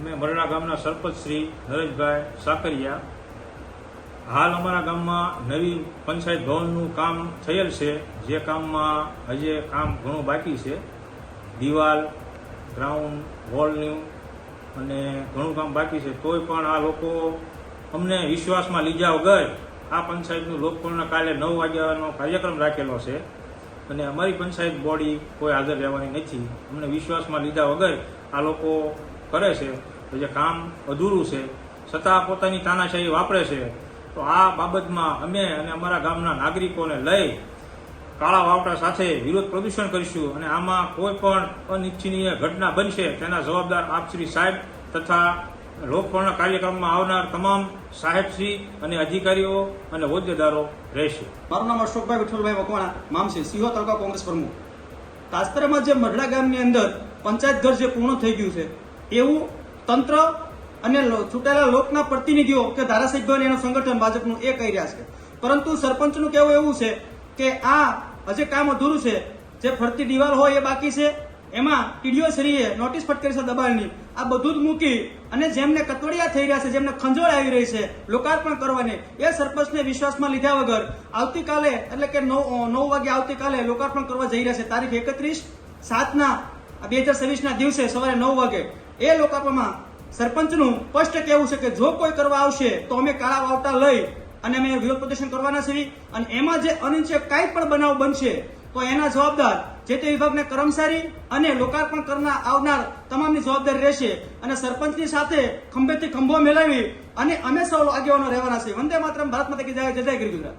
અમે મરણા ગામના સરપંચ શ્રી નરેશભાઈ સાકરિયા. હાલ અમારા ગામમાં નવી પંચાયત ભવનનું કામ થયેલ છે, જે કામમાં હજી કામ ઘણું બાકી છે. દિવાલ, ગ્રાઉન્ડ, વોલનું અને ઘણું કામ બાકી છે. તોય પણ આ લોકો અમને વિશ્વાસમાં લીધા વગર આ પંચાયતનું લોકપૂર્ણ કાલે 9 વાગ્યાનો કાર્યક્રમ રાખેલો છે અને અમારી પંચાયત બોડી કોઈ હાજર રહેવાની નથી. અમને વિશ્વાસમાં લીધા વગર આ લોકો કરે છે, તો જે કામ અધૂરું છે છતાં પોતાની તાનાશાહી વાપરે છે. તો આ બાબતમાં અમે અને અમારા ગામના નાગરિકોને લઈ કાળા વાવટા સાથે વિરોધ પ્રદર્શન કરીશું અને આમાં કોઈ પણ અનિચ્છનીય ઘટના બનશે તેના જવાબદાર આપ શ્રી સાહેબ તથા લોકપૂર્ણ કાર્યક્રમમાં આવનાર તમામ સાહેબશ્રી અને અધિકારીઓ અને હોદ્દેદારો રહેશે. મારું નામ અશોકભાઈ વિઠ્ઠલભાઈ મકવાણા, મામસી, સિહોર તાલુકા કોંગ્રેસ પ્રમુખ. તાજેતરમાં જે મરડા ગામની અંદર પંચાયત ઘર જે પૂર્ણ થઈ ગયું છે એવું તંત્ર અને ચૂંટાયેલા લોકના પ્રતિનિધિઓ કે ધારાસભ્યો અને એનું સંગઠન ભાજપનું એ કહી રહ્યા છે. પરંતુ સરપંચનું કહેવું એવું છે કે આ હજી કામ અધૂરું છે. જે ફરતી દિવાલ હોય એ બાકી છે, એમાં ટીડીઓ શ્રીએ નોટિસ ફટકારી છે દબાણની. આ બધું જ મૂકી અને જેમને કતોડિયા થઈ રહ્યા છે, જેમને ખંજોળ આવી રહી છે લોકાર્પણ કરવાની, એ સરપંચને વિશ્વાસમાં લીધા વગર આવતીકાલે એટલે કે 9 વાગે આવતીકાલે લોકાર્પણ કરવા જઈ રહ્યા છે. તારીખ 31/7/2026 દિવસે સવારે 9 વાગે એ લોકાર્પણમાં સરપંચનું સ્પષ્ટ કહેવું છે કે જો કોઈ કરવા આવશે તો અમે કાળા વાવટા લઈ અને અમે વિરોધ પ્રદર્શન કરવાના છીએ અને એમાં જે અનિચ્છનીય કાંઈ પણ બનાવ બનશે તો એના જવાબદાર જે તે વિભાગના કર્મચારી અને લોકાર્પણ કરનાર આવનાર તમામની જવાબદારી રહેશે. અને સરપંચની સાથે ખંભેથી ખંભો મેળવી અને અમે સૌ આગેવાનો રહેવાના છે. વંદે માતરમ, ભારત માતા કી જય, જય જય ગીર ગુજરાત.